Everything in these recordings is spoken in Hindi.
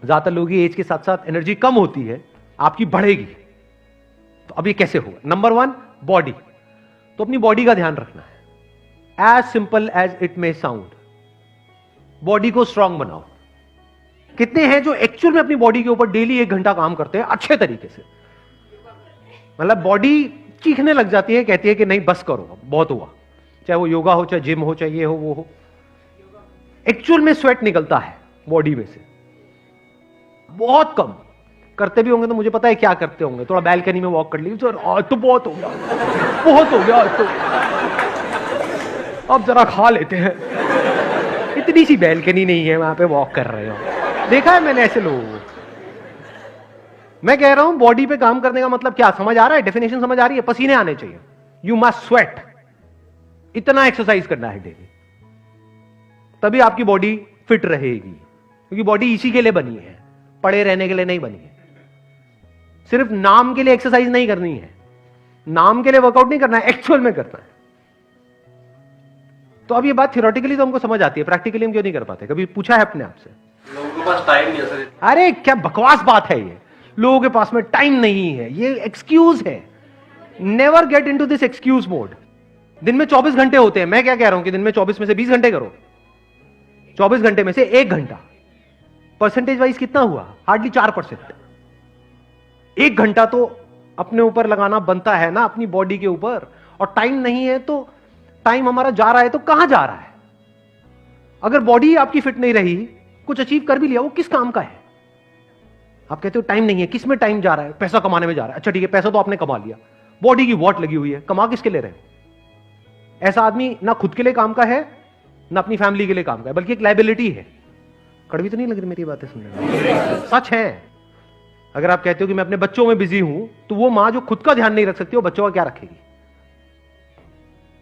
ज्यादातर लोगों की एज के साथ साथ एनर्जी कम होती है, आपकी बढ़ेगी। तो अब ये कैसे होगा? Number 1, body. तो अपनी बॉडी का ध्यान रखना है। As simple as it may sound, body को स्ट्रांग बनाओ। कितने हैं जो एक्चुअल में अपनी बॉडी के ऊपर डेली 1 घंटा काम करते हैं अच्छे तरीके से? मतलब बॉडी चीखने लग जाती है, कहती है कि नहीं बस करो, बहुत हुआ। चाहे वो योगा हो, चाहे जिम हो, चाहे ये हो वो हो, एक्चुअल में स्वेट निकलता है बॉडी में से। बहुत कम करते भी होंगे तो मुझे पता है क्या करते होंगे, थोड़ा बैल्कनी में वॉक कर ली, आज तो बहुत हो गया, बहुत हो गया आज तो, अब जरा खा लेते हैं। इतनी सी बैल्कनी नहीं है, वहां पे वॉक कर रहे हो। देखा है मैंने ऐसे लोगों को। मैं कह रहा हूं बॉडी पे काम करने का मतलब क्या, समझ आ रहा है? डेफिनेशन समझ आ रही है? पसीने आने चाहिए, यू मस्ट स्वेट। इतना एक्सरसाइज करना है डेली, तभी आपकी बॉडी फिट रहेगी। क्योंकि बॉडी इसी के लिए बनी है, पड़े रहने के लिए नहीं बनी है। सिर्फ नाम के लिए एक्सरसाइज नहीं करनी है, नाम के लिए वर्कआउट नहीं करना है, एक्चुअल में करना है। तो अब ये बात थियोरेटिकली तो हमको समझ आती है, प्रैक्टिकली हम क्यों नहीं कर पाते? कभी पूछा है अपने आप से? लोगों के पास टाइम नहीं है सर। अरे क्या बकवास बात है ये, लोगों के पास में टाइम नहीं है, ये एक्सक्यूज है। Never get into this excuse mode. दिन में 24 घंटे होते हैं, मैं क्या कह रहा हूं कि दिन में 24 में से 20 घंटे करो, 24 घंटे में से 1 घंटा। परसेंटेज वाइज कितना हुआ? हार्डली 4%। 1 घंटा तो अपने ऊपर लगाना बनता है ना, अपनी बॉडी के ऊपर। और टाइम नहीं है तो टाइम हमारा जा रहा है तो कहां जा रहा है? अगर बॉडी आपकी फिट नहीं रही, कुछ अचीव कर भी लिया, वो किस काम का है? आप कहते हो टाइम नहीं है, किस में टाइम जा रहा है? पैसा कमाने में जा रहा है। अच्छा ठीक है, पैसा तो आपने कमा लिया, बॉडी की वॉट लगी हुई है, कमा किसके ले रहे हो? ऐसा आदमी ना खुद के लिए काम का है, ना अपनी फैमिली के लिए काम का है, बल्कि एक लायबिलिटी है। कड़वी तो नहीं लग रही मेरी बातें सुनने में? सच है। अगर आप कहते हो कि मैं अपने बच्चों में बिजी हूं, तो वो मां जो खुद का ध्यान नहीं रख सकती, वो बच्चों का क्या रखेगी?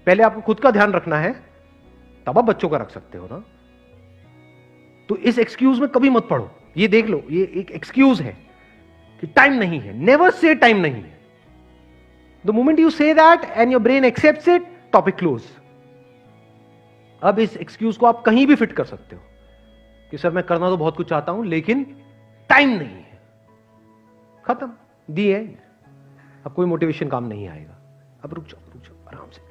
पहले आपको खुद का ध्यान रखना है, तब आप बच्चों का रख सकते हो ना। तो इस एक्सक्यूज में कभी मत पड़ो। ये देख लो, ये एक एक्सक्यूज है कि टाइम नहीं है। नेवर से टाइम नहीं है। The moment you say that and your brain accepts it, topic close. अब इस एक्सक्यूज को आप कहीं भी फिट कर सकते हो कि सर मैं करना तो बहुत कुछ चाहता हूं लेकिन टाइम नहीं है। खत्म, दी एंड। अब कोई मोटिवेशन काम नहीं आएगा। अब रुक जाओ आराम से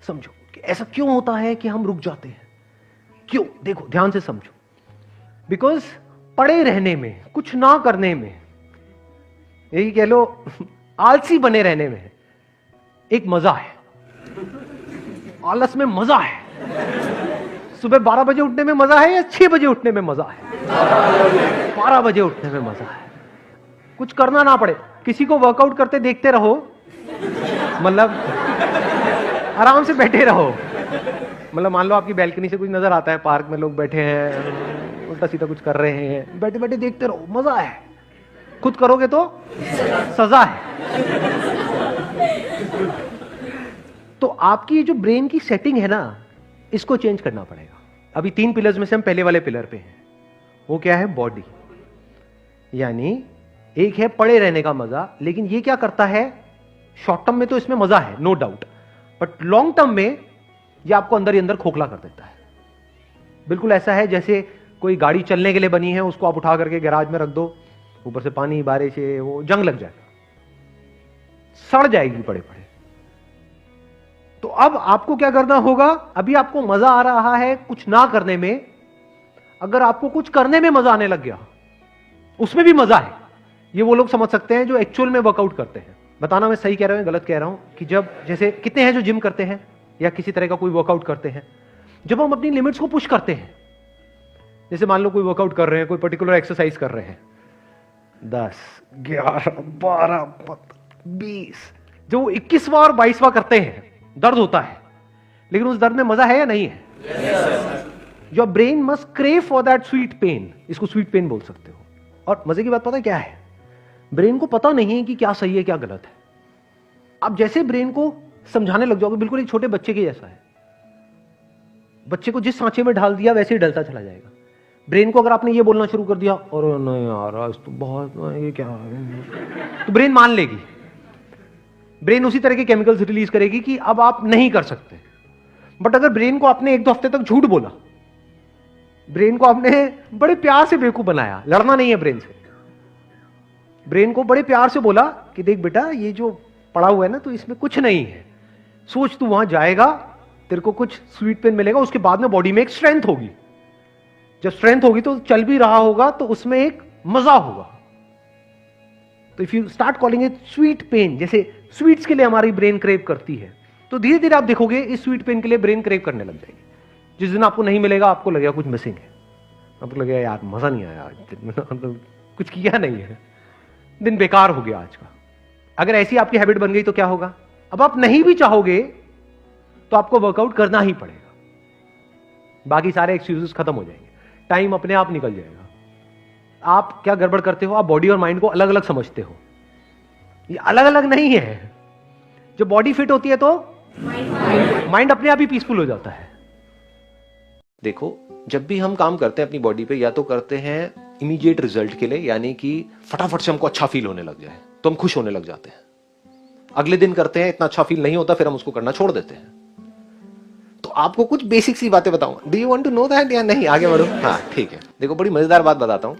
समझो कि ऐसा क्यों होता है कि हम रुक जाते हैं। क्यों? देखो ध्यान से समझो। बिकॉज पड़े रहने में, कुछ ना करने में, यही कह लो आलसी बने रहने में एक मजा है। आलस में मजा है। सुबह 12 बजे उठने में मजा है या 6 बजे उठने में मजा है? 12 बजे उठने में मजा है। कुछ करना ना पड़े। किसी को वर्कआउट करते देखते रहो, मतलब आराम से बैठे रहो। मतलब मान लो आपकी बैल्कनी से कुछ नजर आता है, पार्क में लोग बैठे हैं, उल्टा सीधा कुछ कर रहे हैं, बैठे बैठे देखते रहो, मजा है। खुद करोगे तो सजा है। तो आपकी जो ब्रेन की सेटिंग है ना, इसको चेंज करना पड़ेगा। अभी 3 पिलर्स में से हम पहले वाले पिलर पे हैं। वो क्या है? बॉडी। यानी एक है पड़े रहने का मजा, लेकिन ये क्या करता है? शॉर्ट टर्म में तो इसमें मजा है, no doubt, but long term में ये आपको अंदर ही अंदर खोखला कर देता है। बिल्कुल ऐसा है जैसे कोई गाड़ी चलने के लिए बनी है, उसको आप उठा करके गैराज में रख दो, ऊपर से पानी बारिश है, वो जंग लग जाएगा, सड़ जाएगी पड़े पड़े। तो अब आपको क्या करना होगा? अभी आपको मजा आ रहा है कुछ ना करने में, अगर आपको कुछ करने में मजा आने लग गया, उसमें भी मजा है। ये वो लोग समझ सकते हैं जो एक्चुअल में वर्कआउट करते हैं। बताना मैं सही कह रहा हूं गलत कह रहा हूं? कि जब जैसे कितने हैं जो जिम करते हैं या किसी तरह का कोई वर्कआउट करते हैं, जब हम अपनी लिमिट्स को पुश करते हैं, जैसे मान लो कोई वर्कआउट कर रहे हैं, कोई पर्टिकुलर एक्सरसाइज कर रहे हैं, 10, 11, 12, 20, जो 21वां और 22वां करते हैं, दर्द होता है, लेकिन उस दर्द में मजा है या नहीं है? Your brain must crave for that sweet pain. इसको स्वीट पेन बोल सकते हो। और मजे की बात पता है क्या है? ब्रेन को पता नहीं है कि क्या सही है क्या गलत है। आप जैसे ब्रेन को समझाने लग जाओगे, बिल्कुल एक छोटे बच्चे के जैसा है। बच्चे को जिस सांचे में डाल दिया वैसे ही डलता चला जाएगा। ब्रेन को अगर आपने ये बोलना शुरू कर दिया, और नहीं यार आज तो बहुत, ये क्या है, तो ब्रेन मान लेगी। ब्रेन उसी तरह के केमिकल्स रिलीज करेगी कि अब आप नहीं कर सकते। बट अगर ब्रेन को आपने 1-2 हफ्ते तक झूठ बोला, ब्रेन को आपने बड़े प्यार से बेवकूफ बनाया, लड़ना नहीं है ब्रेन से। ब्रेन को बड़े प्यार से बोला कि देख बेटा ये जो पड़ा हुआ है ना, तो इसमें कुछ नहीं है, सोच तू वहां जाएगा, तेरे को कुछ स्वीट पेन मिलेगा, उसके बाद में बॉडी में एक स्ट्रेंथ होगी, जब स्ट्रेंथ होगी तो चल भी रहा होगा तो उसमें एक मजा होगा। तो if you start calling it sweet pain, जैसे स्वीट्स के लिए हमारी ब्रेन क्रेव करती है, तो धीरे धीरे आप देखोगे इस स्वीट पेन के लिए ब्रेन क्रेव करने लग जाएगी। जिस दिन आपको नहीं मिलेगा आपको लगेगा कुछ मिसिंग है, आपको लगेगा यार मजा नहीं आया आज, कुछ किया नहीं है, दिन बेकार हो गया आज का। अगर ऐसी आपकी हैबिट बन गई तो क्या होगा, अब आप नहीं भी चाहोगे तो आपको वर्कआउट करना ही पड़ेगा, बाकी सारे एक्सक्यूजेस खत्म हो जाएंगे, टाइम अपने आप निकल जाएगा। आप क्या गड़बड़ करते हो, आप बॉडी और माइंड को अलग अलग समझते हो, ये अलग अलग नहीं है। जब बॉडी फिट होती है तो माइंड अपने आप ही पीसफुल हो जाता है। देखो, जब भी हम काम करते हैं अपनी बॉडी पे, या तो करते हैं इमीडिएट रिजल्ट के लिए, यानी कि फटाफट से हमको अच्छा फील होने लग जाए तो हम खुश होने लग जाते हैं। अगले दिन करते हैं, इतना अच्छा फील नहीं होता, फिर हम उसको करना छोड़ देते हैं। तो आपको कुछ बेसिक सी बातें बताऊंगा, do you want to know that या नहीं? आगे बढ़ो। हाँ ठीक है, देखो बड़ी मजेदार बात बताता हूं।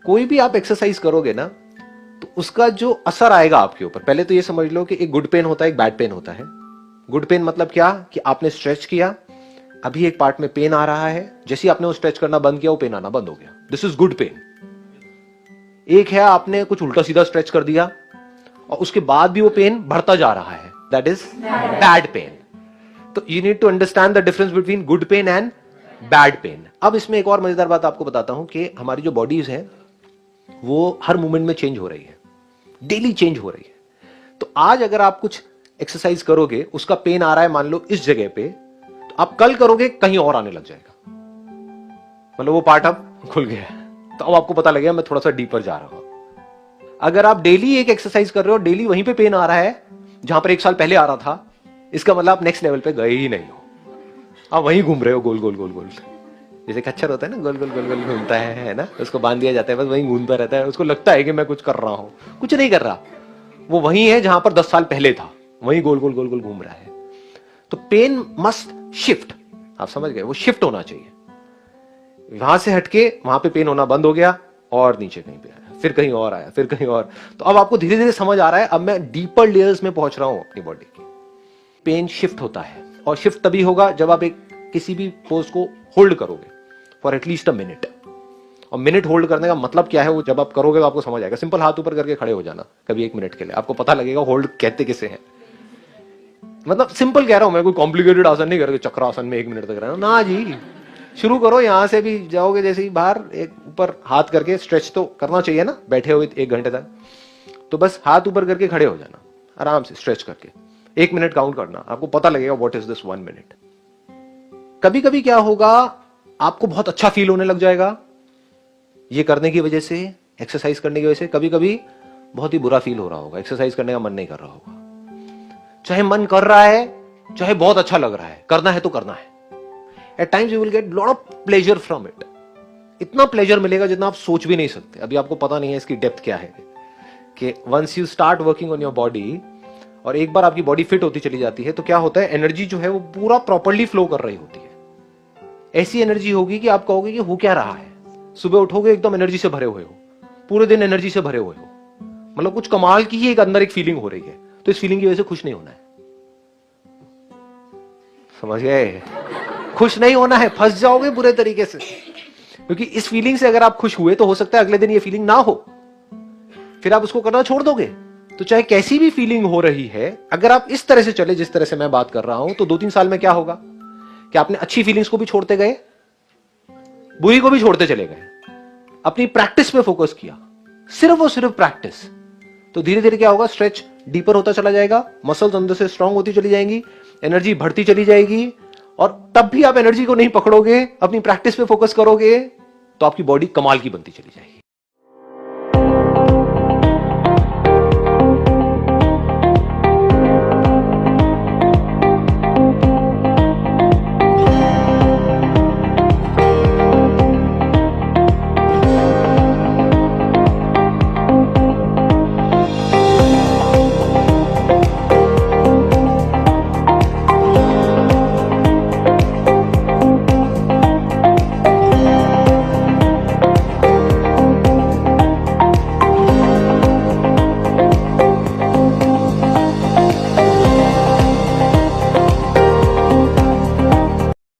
कोई भी आप एक्सरसाइज करोगे ना, तो उसका जो असर आएगा आपके ऊपर, पहले तो ये समझ लो कि एक गुड पेन होता है, एक बैड पेन होता है। गुड पेन मतलब क्या, कि आपने स्ट्रेच किया, अभी एक पार्ट में पेन आ रहा है, जैसे ही आपने वो स्ट्रेच करना बंद किया वो पेन आना बंद हो गया, दिस इज गुड पेन। एक है आपने कुछ उल्टा सीधा स्ट्रेच कर दिया और उसके बाद भी वो पेन बढ़ता जा रहा है, दैट इज बैड पेन। तो you need to understand the difference between good pain and bad pain. अब इसमें एक और मजेदार बात आपको बताता हूं कि हमारी जो बॉडीज है वो हर मोमेंट में चेंज हो रही है, डेली चेंज हो रही है। तो आज अगर आप कुछ एक्सरसाइज करोगे, उसका पेन आ रहा है मान लो इस जगह पे, तो आप कल करोगे कहीं और आने लग जाएगा, मतलब वो पार्ट अब खुल गया है, तो अब आपको पता लगेगा मैं थोड़ा सा डीपर जा रहा हूं। अगर आप डेली एक एक्सरसाइज कर रहे हो, डेली वहीं पे पेन आ रहा है जहां पर एक साल पहले आ रहा था, इसका मतलब आप नेक्स्ट लेवल पे गए ही नहीं हो, आप वहीं घूम रहे हो गोल गोल गोल गोल। जैसे खच्चर होता है ना, गोल गोल गोल गोल घूमता है ना, उसको बांध दिया जाता है, बस वहीं घूमता रहता है, उसको लगता है कि मैं कुछ कर रहा हूं, कुछ नहीं कर रहा, वो वहीं है जहां पर 10 साल पहले था, वहीं गोल गोल गोल गोल घूम रहा है। तो पेन मस्ट शिफ्ट, आप समझ गए, वो शिफ्ट होना चाहिए। वहां से हटके वहां पे पेन होना बंद हो गया और नीचे कहीं पे आया, फिर कहीं और आया, फिर कहीं और। तो अब आपको धीरे धीरे समझ आ रहा है, अब मैं डीपर लेयर्स में पहुंच रहा हूं अपनी बॉडी की। पेन शिफ्ट होता है, और शिफ्ट तभी होगा जब आप एक किसी भी पोज को होल्ड करोगे फॉर एटलीस्ट अ मिनट। और मिनट होल्ड करने का मतलब क्या है, वो जब आप करोगे तो आपको समझ आएगा। सिंपल हाथ ऊपर करके खड़े हो जाना कभी 1 मिनट के लिए, आपको पता लगेगा होल्ड कहते किसे हैं। मतलब सिंपल कह रहा हूं मैं, कोई कॉम्प्लिकेटेड आसन नहीं कर, चक्रासन में 1 मिनट तक रहना ना जी। शुरू करो, यहां से भी जाओगे जैसे ही बाहर, एक ऊपर हाथ करके स्ट्रेच तो करना चाहिए ना, बैठे हुए 1 घंटे तक, तो बस हाथ ऊपर करके खड़े हो जाना आराम से, स्ट्रेच करके 1 मिनट काउंट करना, आपको पता लगेगा व्हाट इज दिस 1 मिनट। कभी कभी क्या होगा, आपको बहुत अच्छा फील होने लग जाएगा ये करने की वजह से, एक्सरसाइज करने की वजह से। कभी कभी बहुत ही बुरा फील हो रहा होगा, एक्सरसाइज करने का मन नहीं कर रहा होगा, चाहे मन कर रहा है, चाहे बहुत अच्छा लग रहा है, करना है तो करना है। At times you will get lot of pleasure from it, इतना प्लेजर मिलेगा जितना आप सोच भी नहीं सकते। अभी आपको पता नहीं है इसकी डेप्थ क्या है, कि once you start working on your body, और एक बार आपकी बॉडी फिट होती चली जाती है, तो क्या होता है, एनर्जी जो है वो पूरा प्रॉपर्ली फ्लो कर रही होती है। ऐसी एनर्जी होगी कि आप कहोगे कि हो क्या रहा है, सुबह उठोगे एकदम एनर्जी से भरे हुए हो, पूरे दिन एनर्जी से भरे हुए हो, मतलब कुछ कमाल की ही एक अंदर एक फीलिंग हो रही है। तो इस फीलिंग की वजह से खुश नहीं होना है, समझ गए? खुश नहीं होना है, फंस जाओगे बुरे तरीके से, क्योंकि इस फीलिंग से अगर आप खुश हुए तो हो सकता है अगले दिन ये फीलिंग ना हो, फिर आप उसको करना छोड़ दोगे। तो चाहे कैसी भी फीलिंग हो रही है, अगर आप इस तरह से चले जिस तरह से मैं बात कर रहा हूं, तो 2-3 साल में क्या होगा कि आपने अच्छी फीलिंग्स को भी छोड़ते गए, बुरी को भी छोड़ते चले गए, अपनी प्रैक्टिस पे फोकस किया, सिर्फ और सिर्फ प्रैक्टिस। तो धीरे धीरे क्या होगा, स्ट्रेच डीपर होता चला जाएगा, मसल्स अंदर से स्ट्रांग होती चली जाएंगी, एनर्जी बढ़ती चली जाएगी, और तब भी आप एनर्जी को नहीं पकड़ोगे, अपनी प्रैक्टिस पे फोकस करोगे, तो आपकी बॉडी कमाल की बनती चली जाएगी।